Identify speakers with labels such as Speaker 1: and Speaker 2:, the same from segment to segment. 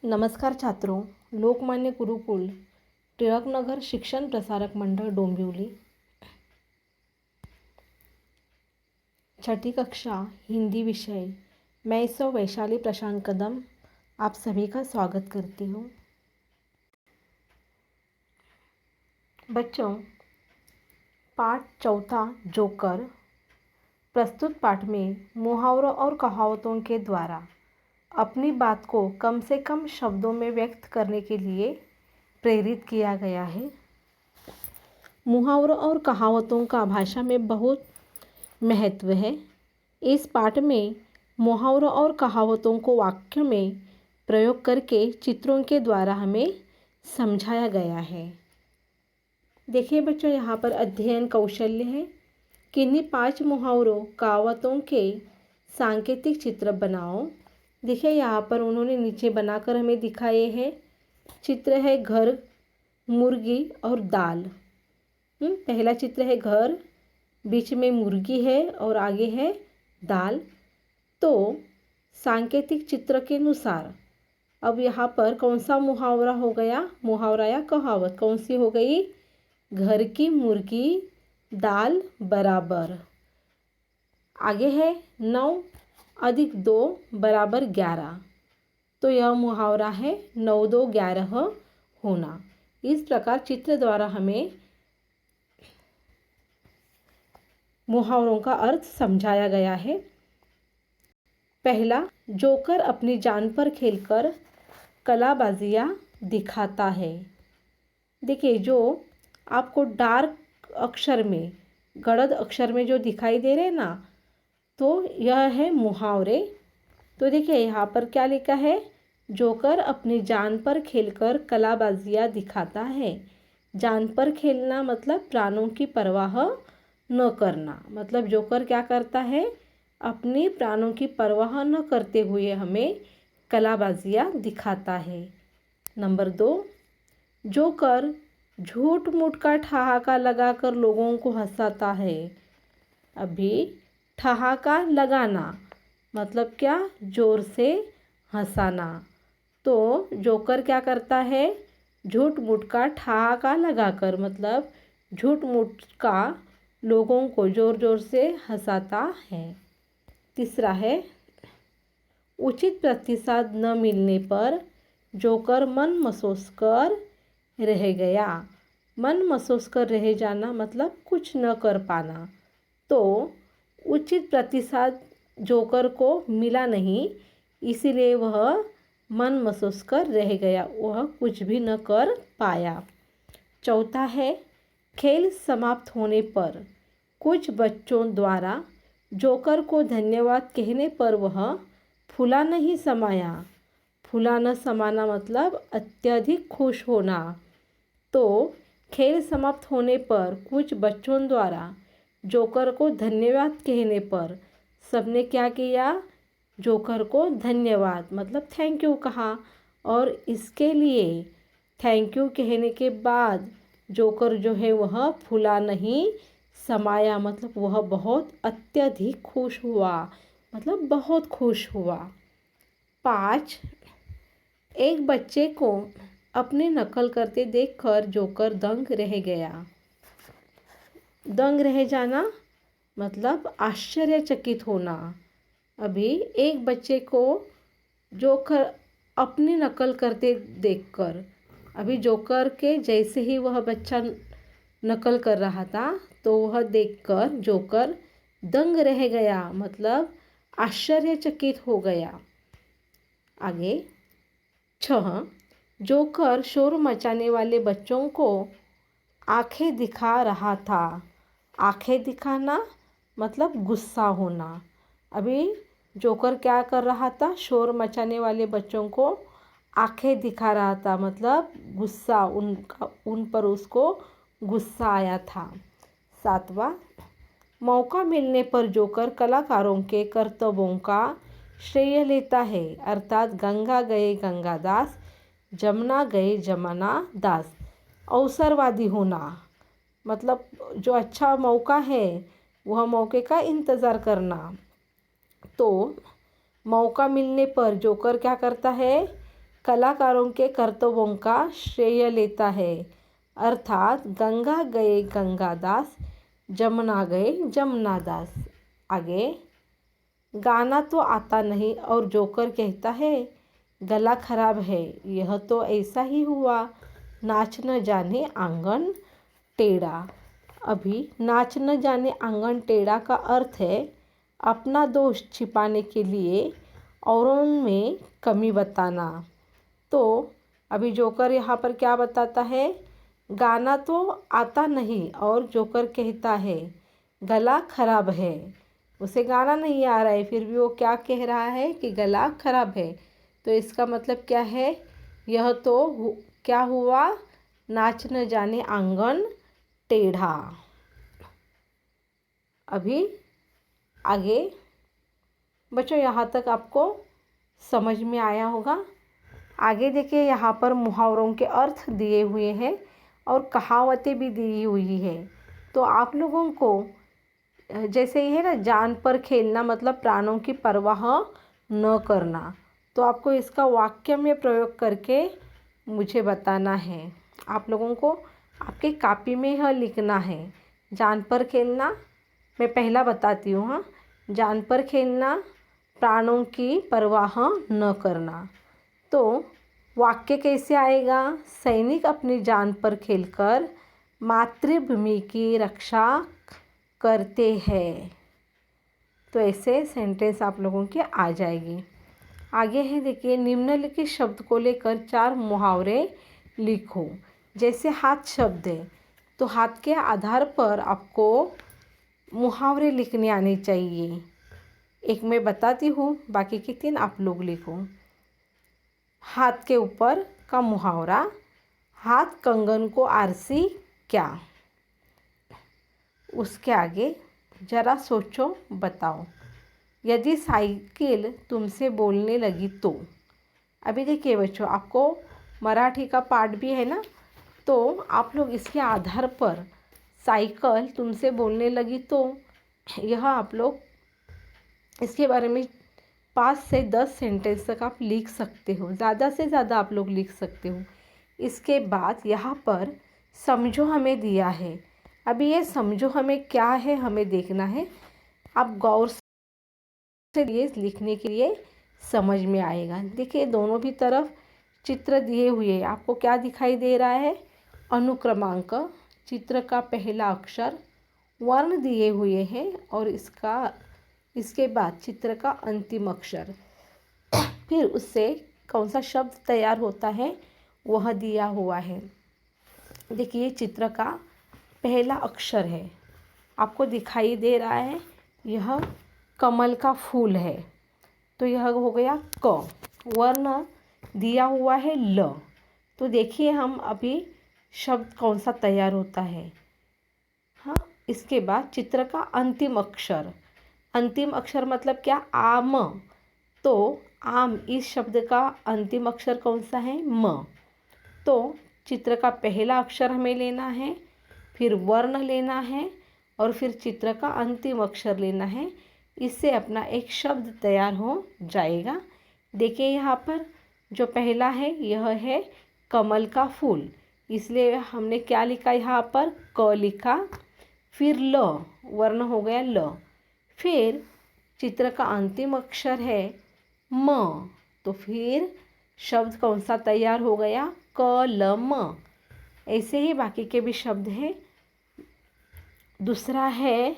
Speaker 1: नमस्कार छात्रों, लोकमान्य गुरुकुल टिळकनगर शिक्षण प्रसारक मंडल डोंबिवली, छठी कक्षा हिंदी विषय। मैं सौ वैशाली प्रशांत कदम आप सभी का स्वागत करती हूँ। बच्चों, पाठ चौथा जोकर। प्रस्तुत पाठ में मुहावरों और कहावतों के द्वारा अपनी बात को कम से कम शब्दों में व्यक्त करने के लिए प्रेरित किया गया है। मुहावरों और कहावतों का भाषा में बहुत महत्व है। इस पाठ में मुहावरों और कहावतों को वाक्य में प्रयोग करके चित्रों के द्वारा हमें समझाया गया है। देखिए बच्चों, यहाँ पर अध्ययन कौशल्य है। किन्हीं 5 मुहावरों कहावतों के सांकेतिक चित्र बनाओ। देखिए यहाँ पर उन्होंने नीचे बनाकर हमें दिखाए हैं। चित्र है घर, मुर्गी और दाल। पहला चित्र है घर, बीच में मुर्गी है और आगे है दाल। तो सांकेतिक चित्र के अनुसार अब यहाँ पर कौन सा मुहावरा हो गया? मुहावरा या कहावत कौन सी हो गई? घर की मुर्गी दाल बराबर। आगे है 9 अधिक 2 बराबर 11। तो यह मुहावरा है 9 2 11 होना। इस प्रकार चित्र द्वारा हमें मुहावरों का अर्थ समझाया गया है। पहला, जोकर अपनी जान पर खेलकर कलाबाजियाँ दिखाता है। देखिए, जो आपको डार्क अक्षर में, गड़द अक्षर में जो दिखाई दे रहे हैं ना, तो यह है मुहावरे। तो देखिए यहाँ पर क्या लिखा है? जोकर अपनी जान पर खेलकर कलाबाजियाँ दिखाता है। जान पर खेलना मतलब प्राणों की परवाह न करना। मतलब जोकर क्या करता है? अपनी प्राणों की परवाह न करते हुए हमें कलाबाजियाँ दिखाता है। नंबर 2, जोकर झूठ मूठ का ठहाका लगाकर लोगों को हंसाता है। अभी ठहाका लगाना मतलब क्या? जोर से हंसाना। तो जोकर क्या करता है? झूठ मूठ का ठहाका लगाकर मतलब झूठ मूठ का लोगों को जोर जोर से हंसाता है। तीसरा है, उचित प्रतिसाद न मिलने पर जोकर मन मसोस कर रह गया। मन मसोस कर रह जाना मतलब कुछ न कर पाना। तो उचित प्रतिसाद जोकर को मिला नहीं, इसीलिए वह मन मसोस कर रह गया, वह कुछ भी न कर पाया। चौथा है, खेल समाप्त होने पर कुछ बच्चों द्वारा जोकर को धन्यवाद कहने पर वह फूला नहीं समाया। फूला न समाना मतलब अत्यधिक खुश होना। तो खेल समाप्त होने पर कुछ बच्चों द्वारा जोकर को धन्यवाद कहने पर सबने क्या किया? जोकर को धन्यवाद मतलब थैंक यू कहा। और इसके लिए थैंक यू कहने के बाद जोकर जो है वह फूला नहीं समाया, मतलब वह बहुत अत्यधिक खुश हुआ, मतलब बहुत खुश हुआ। 5, एक बच्चे को अपनी नकल करते देखकर जोकर दंग रह गया। दंग रह जाना मतलब आश्चर्यचकित होना। अभी एक बच्चे को जोकर अपनी नकल करते देखकर, अभी जोकर के जैसे ही वह बच्चा नकल कर रहा था तो वह देखकर जोकर दंग रह गया मतलब आश्चर्यचकित हो गया। आगे 6, जोकर शोर मचाने वाले बच्चों को आंखें दिखा रहा था। आंखें दिखाना मतलब गुस्सा होना। अभी जोकर क्या कर रहा था? शोर मचाने वाले बच्चों को आंखें दिखा रहा था, मतलब गुस्सा, उन पर उसको गुस्सा आया था। 7वां, मौका मिलने पर जोकर कलाकारों के कर्तव्यों का श्रेय लेता है। अर्थात गंगा गए गंगादास, जमुना गए जमुना दास। अवसरवादी होना मतलब जो अच्छा मौका है वह मौके का इंतज़ार करना। तो मौका मिलने पर जोकर क्या करता है? कलाकारों के कर्तव्यों का श्रेय लेता है। अर्थात गंगा गए गंगादास, जमुना गए जमुनादास। आगे, गाना तो आता नहीं और जोकर कहता है गला खराब है। यह तो ऐसा ही हुआ, नाच न जाने आंगन टेढ़ा। अभी नाच न जाने आंगन टेढ़ा का अर्थ है अपना दोष छिपाने के लिए औरों में कमी बताना। तो अभी जोकर यहाँ पर क्या बताता है, गाना तो आता नहीं और जोकर कहता है गला खराब है। उसे गाना नहीं आ रहा है, फिर भी वो क्या कह रहा है कि गला खराब है। तो इसका मतलब क्या है, यह तो क्या हुआ, नाच न जाने आंगन टेढ़ा। अभी आगे बच्चों, यहाँ तक आपको समझ में आया होगा। आगे देखिए, यहाँ पर मुहावरों के अर्थ दिए हुए हैं और कहावतें भी दी हुई है। तो आप लोगों को जैसे ये है ना, जान पर खेलना मतलब प्राणों की परवाह न करना। तो आपको इसका वाक्य में प्रयोग करके मुझे बताना है। आप लोगों को आपके कॉपी में यह लिखना है। जान पर खेलना, मैं पहला बताती हूँ। हाँ, जान पर खेलना, प्राणों की परवाह न करना। तो वाक्य कैसे आएगा, सैनिक अपनी जान पर खेलकर मातृभूमि की रक्षा करते हैं। तो ऐसे सेंटेंस आप लोगों के आ जाएगी। आगे है देखिए, निम्नलिखित शब्द को लेकर 4 मुहावरे लिखो। जैसे हाथ शब्द है, तो हाथ के आधार पर आपको मुहावरे लिखने आने चाहिए। एक मैं बताती हूँ, बाकी के 3 आप लोग लिखो। हाथ के ऊपर का मुहावरा, हाथ कंगन को आरसी क्या। उसके आगे, जरा सोचो बताओ, यदि साइकिल तुमसे बोलने लगी तो। अभी देखिए बच्चों, आपको मराठी का पाठ भी है ना, तो आप लोग इसके आधार पर साइकिल तुमसे बोलने लगी तो यह आप लोग इसके बारे में 5 से 10 सेंटेंस तक आप लिख सकते हो। ज़्यादा से ज़्यादा आप लोग लिख सकते हो। इसके बाद यहाँ पर समझो हमें दिया है। अभी ये समझो हमें क्या है, हमें देखना है। आप गौर से ये लिखने के लिए समझ में आएगा। देखिए, दोनों भी तरफ चित्र दिए हुए हैं। आपको क्या दिखाई दे रहा है, अनुक्रमांक, चित्र का पहला अक्षर, वर्ण दिए हुए हैं और इसके बाद चित्र का अंतिम अक्षर, फिर उससे कौन सा शब्द तैयार होता है वह दिया हुआ है। देखिए, चित्र का पहला अक्षर है, आपको दिखाई दे रहा है, यह कमल का फूल है। तो यह हो गया क। वर्ण दिया हुआ है ल। तो देखिए हम अभी शब्द कौन सा तैयार होता है। हाँ, इसके बाद चित्र का अंतिम अक्षर, अंतिम अक्षर मतलब क्या, आम। तो आम, इस शब्द का अंतिम अक्षर कौन सा है, म। तो चित्र का पहला अक्षर हमें लेना है, फिर वर्ण लेना है और फिर चित्र का अंतिम अक्षर लेना है। इससे अपना एक शब्द तैयार हो जाएगा। देखिए यहाँ पर जो पहला है यह है कमल का फूल, इसलिए हमने क्या लिखा, यहाँ पर क लिखा, फिर ल, वर्ण हो गया ल। फिर चित्र का अंतिम अक्षर है म, तो फिर शब्द कौन सा तैयार हो गया, क ल म। ऐसे ही बाकी के भी शब्द हैं। दूसरा है,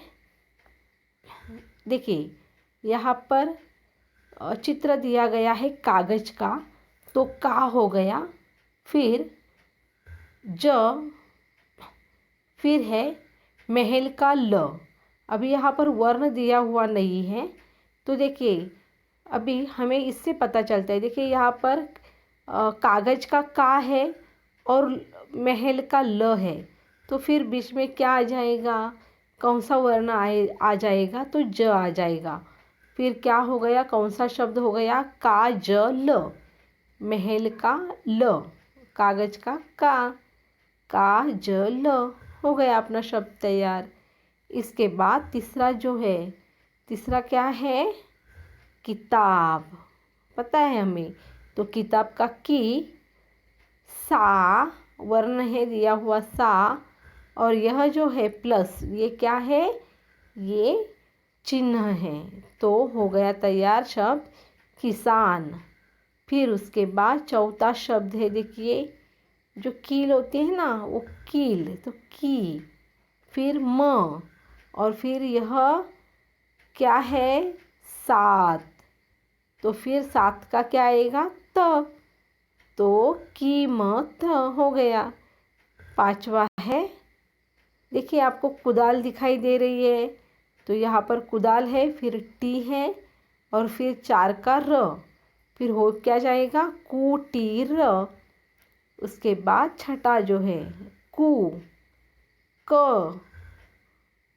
Speaker 1: देखिए यहाँ पर चित्र दिया गया है कागज का, तो का हो गया, फिर ज, फिर है महल का ल। अभी यहाँ पर वर्ण दिया हुआ नहीं है, तो देखिए अभी हमें इससे पता चलता है। देखिए यहाँ पर कागज का का है और महल का ल है, तो फिर बीच में क्या आ जाएगा, कौन सा वर्ण आ जाएगा, तो ज आ जाएगा। फिर क्या हो गया, कौन सा शब्द हो गया, का ज ल, महल का ल, कागज का ज ल, हो गया अपना शब्द तैयार। इसके बाद तीसरा जो है, तीसरा क्या है, किताब, पता है हमें। तो किताब का की, सा वर्ण है दिया हुआ सा, और यह जो है प्लस, ये क्या है, ये चिन्ह है। तो हो गया तैयार शब्द किसान। फिर उसके बाद चौथा शब्द है, देखिए जो कील होती है ना, वो कील, तो की, फिर म, और फिर यह क्या है, सात, तो फिर सात का क्या आएगा, त, तो कीमत हो गया। पांचवा है, देखिए आपको कुदाल दिखाई दे रही है, तो यहाँ पर कुदाल है, फिर टी है, और फिर चार का र, फिर हो क्या जाएगा, कुटीर। उसके बाद छठा जो है कु, क,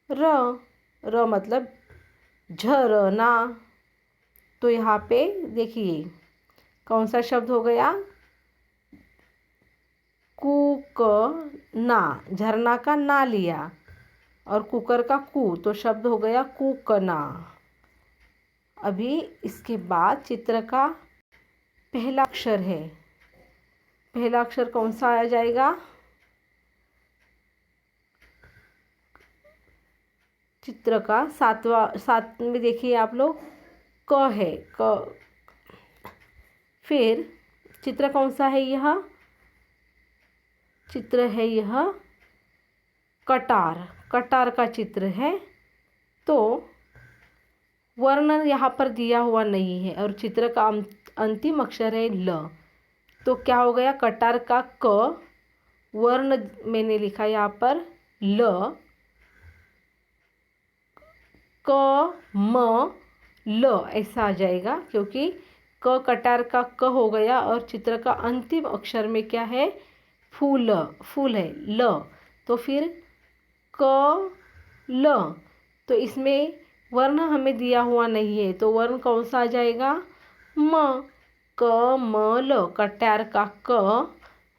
Speaker 1: र मतलब झरना। तो यहाँ पे देखिए कौन सा शब्द हो गया, कुकना, झरना का ना लिया, और कुकर का कु, तो शब्द हो गया कुकना। अभी इसके बाद चित्र का पहला अक्षर है, पहला अक्षर कौन सा आ जाएगा, चित्र का सात में देखिए आप लोग क है, क। फिर चित्र कौन सा है, यह चित्र है, यह कटार, कटार का चित्र है। तो वर्ण यहाँ पर दिया हुआ नहीं है, और चित्र का अंतिम अक्षर है ल, तो क्या हो गया, कटार का क, वर्ण मैंने लिखा यहाँ पर ल, क म ल ऐसा आ जाएगा, क्योंकि क कटार का क हो गया, और चित्र का अंतिम अक्षर में क्या है, फूल, फूल है ल, तो फिर क ल, तो इसमें वर्ण हमें दिया हुआ नहीं है, तो वर्ण कौन सा आ जाएगा, म, क म ल, कटार का क,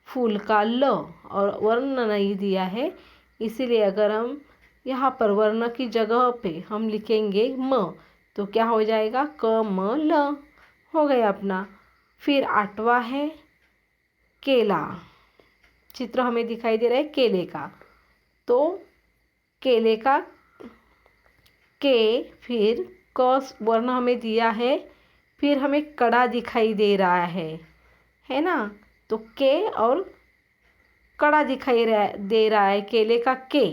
Speaker 1: फूल का ल, और वर्ण नहीं दिया है, इसीलिए अगर हम यहाँ पर वर्ण की जगह पे हम लिखेंगे म, तो क्या हो जाएगा, क म ल, हो गया अपना। फिर आठवां है केला, चित्र हमें दिखाई दे रहा है केले का, तो केले का के, फिर क वर्ण हमें दिया है, फिर हमें कड़ा दिखाई दे रहा है ना, तो के और कड़ा दिखाई दे रहा है, केले का के,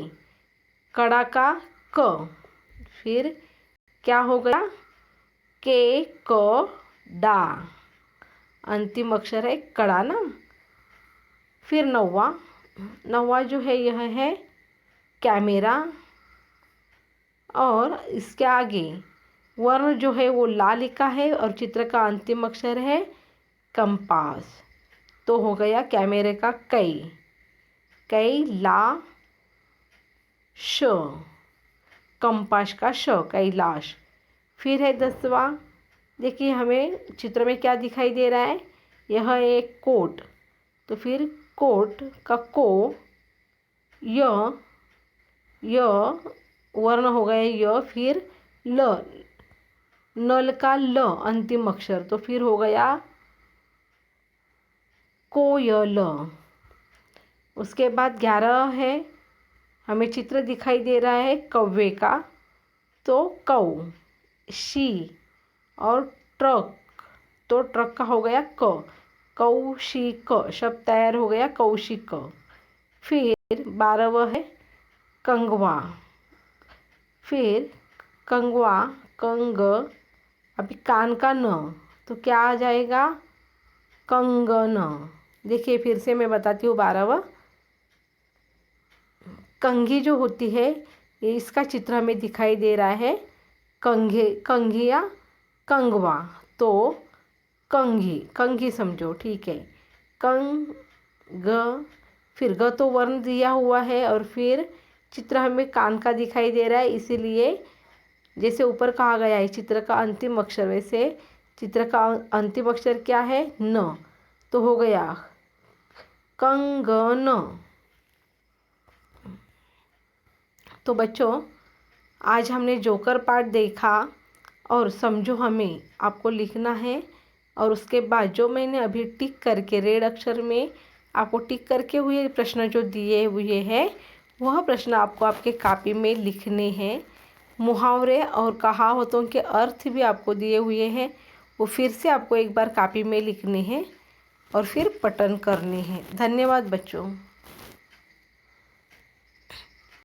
Speaker 1: कड़ा का क, फिर क्या हो गया, के क डा, अंतिम अक्षर है कड़ा ना। फिर नौवा जो है, यह है कैमरा, और इसके आगे वर्ण जो है वो ला लिखा है, और चित्र का अंतिम अक्षर है कंपास, तो हो गया कैमरे का कई, कई ला श, कंपास का श, कैलाश। फिर है 10वां, देखिए हमें चित्र में क्या दिखाई दे रहा है, यह एक कोट, तो फिर कोट का को, य वर्ण हो गया य, फिर ल, नल का ल अंतिम अक्षर, तो फिर हो गया कोयल। उसके बाद 11 है, हमें चित्र दिखाई दे रहा है कौवे का, तो कौ, शी, और ट्रक, तो ट्रक का हो गया क, कौशिक, शब्द तैयार हो गया कौशिक। फिर 12वां है कंगवा, फिर कंगवा, कंग, अभी कान का न, तो क्या आ जाएगा, कंगन। देखिए फिर से मैं बताती हूँ 12वां, कंघी जो होती है, ये इसका चित्र हमें दिखाई दे रहा है, कंघिया, कंगवा, तो कंघी, कंघी समझो, ठीक है, ग, फिर ग तो वर्ण दिया हुआ है, और फिर चित्र हमें कान का दिखाई दे रहा है, इसीलिए जैसे ऊपर कहा गया है चित्र का अंतिम अक्षर, वैसे चित्र का अंतिम अक्षर क्या है, न, तो हो गया कंगन। तो बच्चों आज हमने जोकर पार्ट देखा, और समझो हमें आपको लिखना है और उसके बाद जो मैंने अभी टिक करके रेड अक्षर में आपको टिक करके हुए प्रश्न जो दिए हुए हैं वह प्रश्न आपको आपके कॉपी में लिखने हैं। मुहावरे और कहावतों के अर्थ भी आपको दिए हुए हैं, वो फिर से आपको एक बार कॉपी में लिखने हैं और फिर पठन करने हैं। धन्यवाद बच्चों।